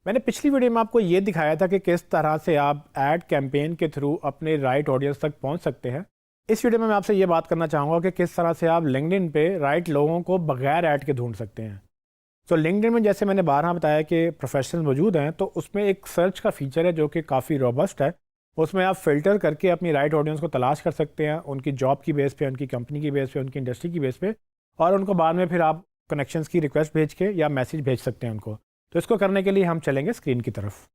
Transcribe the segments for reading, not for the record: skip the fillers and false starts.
मैंने पिछली वीडियो में आपको ये दिखाया था कि किस तरह से आप एड कैंपेन के थ्रू अपने राइट ऑडियंस तक पहुंच सकते हैं। इस वीडियो में मैं आपसे ये बात करना चाहूँगा कि किस तरह से आप लिंक्डइन पे राइट लोगों को बगैर ऐड के ढूंढ सकते हैं। तो लिंक्डइन में जैसे मैंने बारहा बताया कि प्रोफेशनल मौजूद हैं, तो उसमें एक सर्च का फीचर है जो कि काफ़ी रोबस्ट है। उसमें आप फ़िल्टर करके अपनी राइट ऑडियंस को तलाश कर सकते हैं, उनकी जॉब की बेस पे, उनकी कंपनी की बेस पे, उनकी इंडस्ट्री की बेस पे, और उनको बाद में फिर आप कनेक्शंस की रिक्वेस्ट भेज के या मैसेज भेज सकते हैं उनको। तो इसको करने के लिए हम चलेंगे स्क्रीन की तरफ।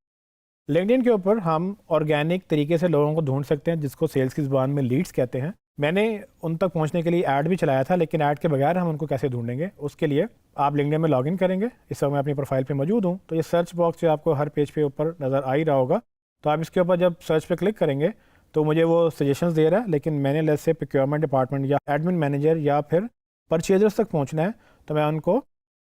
लिंक्डइन के ऊपर हम ऑर्गेनिक तरीके से लोगों को ढूंढ सकते हैं, जिसको सेल्स की ज़ुबान में लीड्स कहते हैं। मैंने उन तक पहुंचने के लिए ऐड भी चलाया था, लेकिन ऐड के बगैर हम उनको कैसे ढूंढेंगे, उसके लिए आप लिंक्डइन में लॉगिन करेंगे। इस समय मैं अपनी प्रोफाइल पे मौजूद हूँ, तो ये सर्च बॉक्स जो आपको हर पेज पे ऊपर नज़र आ ही रहा होगा, तो आप इसके ऊपर जब सर्च पे क्लिक करेंगे तो मुझे वो सजेशंस दे रहा है। लेकिन मैंने लेट्स से प्रोक्योरमेंट डिपार्टमेंट या एडमिन मैनेजर या फिर परचेजर्स तक पहुँचना है, तो मैं उनको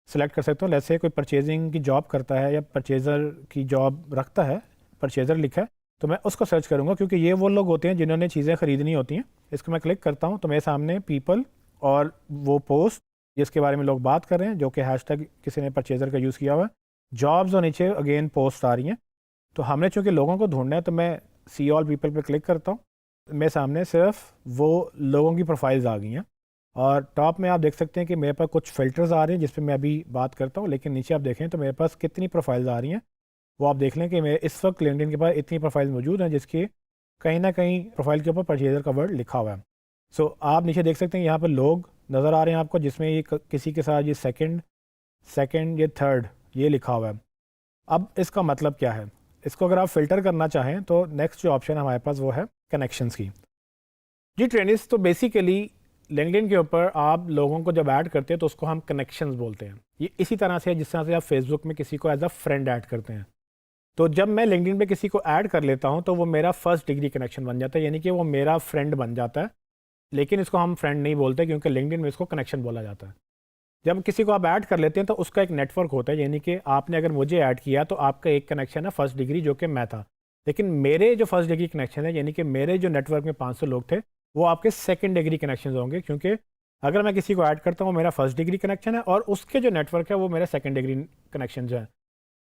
सेलेक्ट कर सकता हूँ। लेट्स से कोई परचेजिंग की जॉब करता है या परचेज़र की जॉब रखता है, परचेज़र लिखा है, तो मैं उसको सर्च करूँगा, क्योंकि ये वो लोग होते हैं जिन्होंने चीज़ें ख़रीदनी होती हैं। इसको मैं क्लिक करता हूँ तो मेरे सामने पीपल और वो पोस्ट जिसके बारे में लोग बात कर रहे हैं, जो कि हैशटैग किसी ने परचेज़र का यूज़ किया हुआ है, जॉब्स और नीचे अगेन पोस्ट आ रही हैं। तो हमने चूँकि लोगों को ढूंढना है, तो मैं सी ऑल पीपल पर क्लिक करता हूँ। मेरे सामने सिर्फ वो लोगों की प्रोफाइल्स आ गई हैं, और टॉप में आप देख सकते हैं कि मेरे पास कुछ फ़िल्टर्स आ रहे हैं जिस पे मैं अभी बात करता हूँ। लेकिन नीचे आप देखें तो मेरे पास कितनी प्रोफाइल्स आ रही हैं, वो आप देख लें कि मेरे इस वक्त लिंक्डइन के पास इतनी प्रोफाइल्स मौजूद हैं जिसकी कहीं ना कहीं प्रोफाइल के ऊपर परचेजर का वर्ड लिखा हुआ है। सो आप नीचे देख सकते हैं यहाँ पर लोग नज़र आ रहे हैं आपको, जिसमें ये किसी के साथ ये सेकंड ये थर्ड ये लिखा हुआ है। अब इसका मतलब क्या है? इसको अगर आप फ़िल्टर करना चाहें तो नेक्स्ट जो ऑप्शन है हमारे पास वो है कनेक्शंस की। जी ट्रेंड्स, तो बेसिकली लिंक्डइन के ऊपर आप लोगों को जब ऐड करते हैं तो उसको हम कनेक्शंस बोलते हैं। ये इसी तरह से है जिस तरह से आप फेसबुक में किसी को एज अ फ्रेंड ऐड करते हैं। तो जब मैं लिंक्डइन पे किसी को ऐड कर लेता हूँ तो वो मेरा फर्स्ट डिग्री कनेक्शन बन जाता है, यानी कि वो मेरा फ्रेंड बन जाता है। लेकिन इसको हम फ्रेंड नहीं बोलते, क्योंकि लिंक्डइन में इसको कनेक्शन बोला जाता है। जब किसी को आप ऐड कर लेते हैं तो उसका एक नेटवर्क होता है, यानी कि आपने अगर मुझे ऐड किया तो आपका एक कनेक्शन है फर्स्ट डिग्री, जो कि मैं था। लेकिन मेरे जो फर्स्ट डिग्री कनेक्शन है, यानी कि मेरे जो नेटवर्क में 500 लोग थे, वो आपके सेकंड डिग्री कनेक्शन होंगे, क्योंकि अगर मैं किसी को ऐड करता हूँ मेरा फर्स्ट डिग्री कनेक्शन है और उसके जो नेटवर्क है वो मेरा सेकंड डिग्री कनेक्शन है।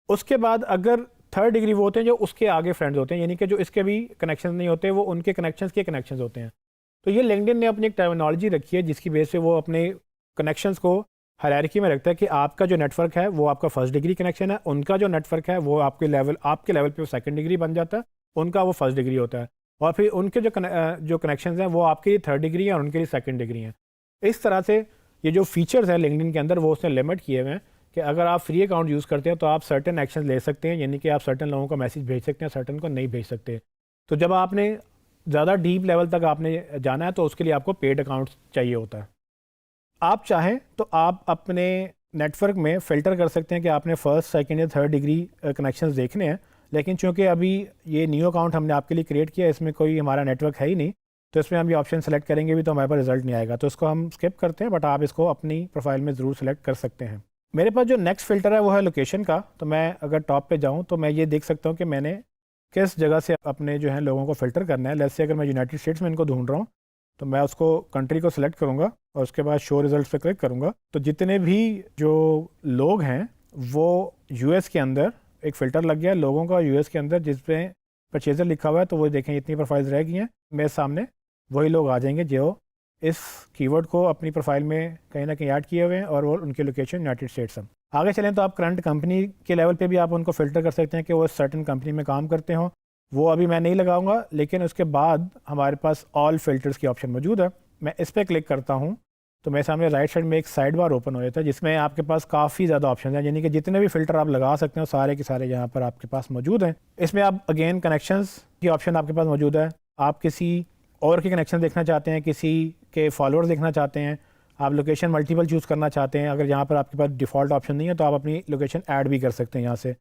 उसके बाद अगर थर्ड डिग्री वो होते हैं जो उसके आगे फ्रेंड्स होते हैं, यानी कि जो इसके भी कनेक्शन नहीं होते, वो उनके कनेक्शंस के कनेक्शंस होते हैं। तो ये लिंक्डइन ने अपनी एक टर्मिनोलॉजी रखी है जिसकी बेस पे वो अपने कनेक्शंस को हायरार्की में रखता है कि आपका जो नेटवर्क है वो आपका फर्स्ट डिग्री कनेक्शन है, उनका जो नेटवर्क है वो आपके लेवल पे वो सेकंड डिग्री बन जाता है, उनका वो फर्स्ट डिग्री होता है, और फिर उनके जो कनेक्शंस हैं वो आपके लिए थर्ड डिग्री है और उनके लिए सेकंड डिग्री हैं। इस तरह से ये जो फीचर्स हैं लिंक्डइन के अंदर वो उसने लिमिट किए हुए हैं कि अगर आप फ्री अकाउंट यूज़ करते हैं तो आप सर्टेन एक्शन ले सकते हैं, यानी कि आप सर्टेन लोगों को मैसेज भेज सकते हैं, सर्टेन को नहीं भेज सकते। तो जब आपने ज़्यादा डीप लेवल तक आपने जाना है तो उसके लिए आपको पेड अकाउंट चाहिए होता है। आप चाहें तो आप अपने नेटवर्क में फ़िल्टर कर सकते हैं कि आपने फर्स्ट सेकंड या थर्ड डिग्री कनेक्शंस देखने हैं। लेकिन चूंकि अभी ये न्यू अकाउंट हमने आपके लिए क्रिएट किया, इसमें कोई हमारा नेटवर्क है ही नहीं, तो इसमें हम ये ऑप्शन सेलेक्ट करेंगे भी तो हमारे पास रिजल्ट नहीं आएगा, तो इसको हम स्किप करते हैं। बट आप इसको अपनी प्रोफाइल में ज़रूर सेलेक्ट कर सकते हैं। मेरे पास जो नेक्स्ट फ़िल्टर है वो है लोकेशन का। तो मैं अगर टॉप पे जाऊँ तो मैं ये देख सकता हूँ कि मैंने किस जगह से अपने जो है लोगों को फ़िल्टर करना है। लेट्स से अगर मैं यूनाइटेड स्टेट्स में इनको ढूंढ रहा हूँ तो मैं उसको कंट्री को सिलेक्ट करूँगा और उसके बाद शो रिजल्ट्स पे क्लिक करूँगा। तो जितने भी जो लोग हैं वो यूएस के अंदर एक फ़िल्टर लग गया है लोगों का यूएस के अंदर, जिस पे परचेजर लिखा हुआ है। तो वो देखें इतनी प्रोफाइल्स रह गई हैं, मेरे सामने वही लोग आ जाएंगे जो इस कीवर्ड को अपनी प्रोफाइल में कहीं ना कहीं ऐड किए हुए हैं और वो उनकी लोकेशन यूनाइटेड स्टेट्स है। आगे चलें तो आप करंट कंपनी के लेवल पे भी आप उनको फ़िल्टर कर सकते हैं कि वो सर्टन कंपनी में काम करते हों। वो अभी मैं नहीं लगाऊंगा, लेकिन उसके बाद हमारे पास ऑल फिल्टर्स की ऑप्शन मौजूद है। मैं इस पर क्लिक करता हूँ तो मेरे सामने राइट साइड में एक साइड बार ओपन हो जाता है जिसमें आपके पास काफ़ी ज़्यादा ऑप्शन हैं, यानी कि जितने भी फ़िल्टर आप लगा सकते हैं सारे के सारे यहाँ पर आपके पास मौजूद हैं। इसमें आप अगेन कनेक्शंस की ऑप्शन आपके पास मौजूद है। आप किसी और के कनेक्शन देखना चाहते हैं, किसी के फॉलोअर्स देखना चाहते हैं, आप लोकेशन मल्टीपल चूज़ करना चाहते हैं, अगर यहाँ पर आपके पास डिफ़ॉल्ट ऑप्शन नहीं है तो आप अपनी लोकेशन ऐड भी कर सकते हैं यहाँ से,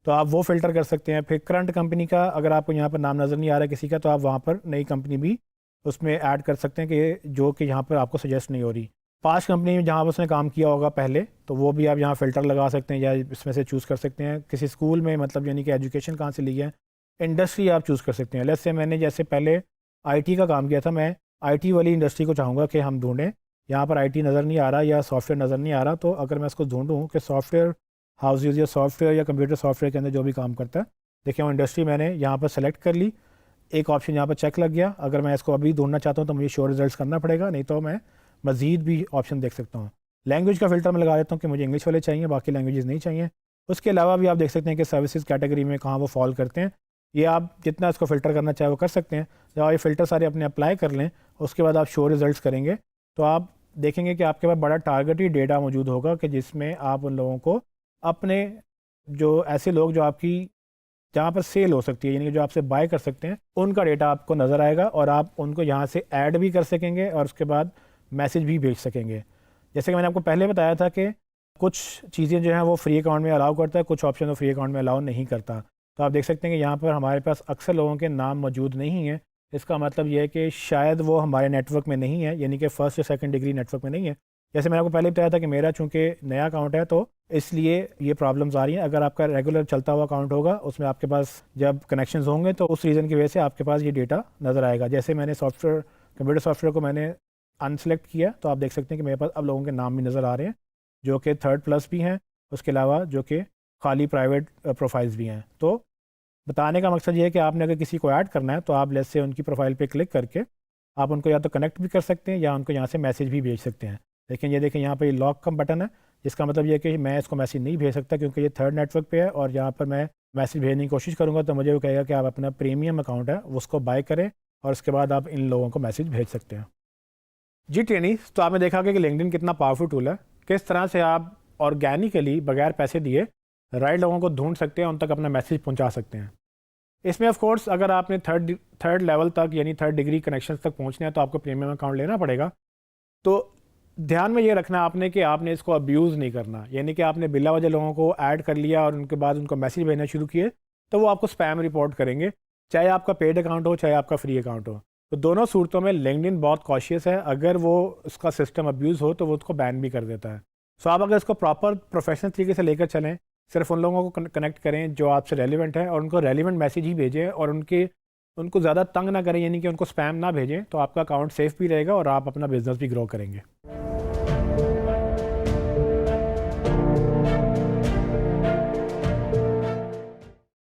तो आप वो फ़िल्टर कर सकते हैं। फिर करंट कंपनी का अगर आपको यहाँ पर नाम नज़र नहीं आ रहा है किसी का, तो आप वहाँ पर नई कंपनी भी उसमें ऐड कर सकते हैं कि जो कि यहाँ पर आपको सजेस्ट नहीं हो रही। पास्ट कंपनी में जहाँ पर उसने काम किया होगा पहले, तो वो भी आप यहाँ फ़िल्टर लगा सकते हैं या इसमें से चूज़ कर सकते हैं। किसी स्कूल में मतलब यानी कि एजुकेशन कहाँ से ली है, इंडस्ट्री आप चूज़ कर सकते हैं। लेट्स से मैंने जैसे पहले आईटी का काम किया था, मैं आईटी वाली इंडस्ट्री को चाहूँगा कि हम ढूंढें। यहाँ पर आईटी नज़र नहीं आ रहा या सॉफ्टवेयर नज़र नहीं आ रहा, तो अगर मैं इसको ढूंढूँ कि सॉफ्टवेयर हाउस यूजर सॉफ्टवेयर या कंप्यूटर सॉफ्टवेयर के अंदर जो भी काम करता है। देखिए वो इंडस्ट्री मैंने यहाँ पर सेलेक्ट कर ली, एक ऑप्शन यहाँ पर चेक लग गया। अगर मैं इसको अभी ढूंढना चाहता हूँ तो मुझे शो रिजल्ट्स करना पड़ेगा, नहीं तो मैं मज़ीद भी ऑप्शन देख सकता हूँ। लैंग्वेज का फ़िल्टर मैं लगा देता हूँ कि मुझे इंग्लिश वाले चाहिए, बाकी लैंग्वेजेस नहीं चाहिए। उसके अलावा भी आप देख सकते हैं कि सर्विसेज कैटेगरी में कहाँ वो फॉल करते हैं। ये आप जितना इसको फ़िल्टर करना चाहे वो कर सकते हैं। जब आप ये फ़िल्टर सारे अपने अप्लाई कर लें, उसके बाद आप शो रिजल्ट्स करेंगे तो आप देखेंगे कि आपके पास बड़ा टारगेटेड डेटा मौजूद होगा कि जिसमें आप उन लोगों को अपने जो ऐसे लोग जो आपकी जहाँ पर सेल हो सकती है, यानी कि जो आपसे बाय कर सकते हैं, उनका डेटा आपको नज़र आएगा और आप उनको यहाँ से ऐड भी कर सकेंगे और उसके बाद मैसेज भी भेज सकेंगे। जैसे कि मैंने आपको पहले बताया था कि कुछ चीज़ें जो हैं वो फ्री अकाउंट में अलाउ करता है, कुछ ऑप्शन वो फ्री अकाउंट में अलाउ नहीं करता। तो आप देख सकते हैं कि यहाँ पर हमारे पास अक्सर लोगों के नाम मौजूद नहीं है। इसका मतलब ये है कि शायद वो हमारे नेटवर्क में नहीं है, यानी कि फ़र्स्ट या सेकंड डिग्री नेटवर्क में नहीं है। जैसे मैंने आपको पहले बताया था कि मेरा चूँकि नया अकाउंट है तो इसलिए ये प्रॉब्लम्स आ रही हैं। अगर आपका रेगुलर चलता हुआ अकाउंट होगा, उसमें आपके पास जब कनेक्शंस होंगे तो उस रीज़न की वजह से आपके पास ये डेटा नज़र आएगा। जैसे मैंने सॉफ्टवेयर कंप्यूटर सॉफ्टवेयर को मैंने अनसेलेक्ट किया तो आप देख सकते हैं कि मेरे पास अब लोगों के नाम भी नज़र आ रहे हैं जो कि 3rd+ भी हैं, उसके अलावा जो कि खाली प्राइवेट प्रोफाइल्स भी हैं। तो बताने का मकसद ये है कि आपने अगर किसी को ऐड करना है तो आप लेट्स से उनकी प्रोफाइल पे क्लिक करके आप उनको या तो कनेक्ट भी कर सकते हैं या उनको यहाँ से मैसेज भी भेज सकते हैं। लेकिन ये देखें यहाँ पे लॉक का बटन है, जिसका मतलब ये है कि मैं इसको मैसेज नहीं भेज सकता क्योंकि ये 3rd नेटवर्क पे है और यहाँ पर मैं मैसेज भेजने की कोशिश करूँगा तो मुझे वो कहेगा कि आप अपना प्रीमियम अकाउंट है उसको बाय करें और उसके बाद आप इन लोगों को मैसेज भेज सकते हैं। जी ट्रेनीज, तो आपने देखा कि लिंक्डइन कितना पावरफुल टूल है, किस तरह से आप ऑर्गेनिकली बगैर पैसे दिए राइट लोगों को ढूंढ सकते हैं, उन तक अपना मैसेज पहुंचा सकते हैं। इसमें ऑफ कोर्स अगर आपने थर्ड लेवल तक यानी 3rd डिग्री कनेक्शन तक पहुंचना है तो आपको प्रीमियम अकाउंट लेना पड़ेगा। तो ध्यान में ये रखना आपने कि आपने इसको अब्यूज़ नहीं करना, यानी कि आपने बिला वजह लोगों को ऐड कर लिया और उनके बाद उनको मैसेज भेजना शुरू किए तो वो आपको स्पैम रिपोर्ट करेंगे, चाहे आपका पेड अकाउंट हो चाहे आपका फ्री अकाउंट हो। तो दोनों सूरतों में लिंक्डइन बहुत कॉशियस है, अगर वो उसका सिस्टम अब्यूज़ हो तो वो उसको बैन भी कर देता है। सो आप अगर इसको प्रॉपर प्रोफेशनल तरीके से लेकर चलें, सिर्फ उन लोगों को कनेक्ट करें जो आपसे रेलिवेंट है और उनको रेलिवेंट मैसेज ही भेजें और उनको ज़्यादा तंग ना करें, यानी कि उनको स्पैम ना भेजें, तो आपका अकाउंट सेफ़ भी रहेगा और आप अपना बिजनेस भी ग्रो करेंगे।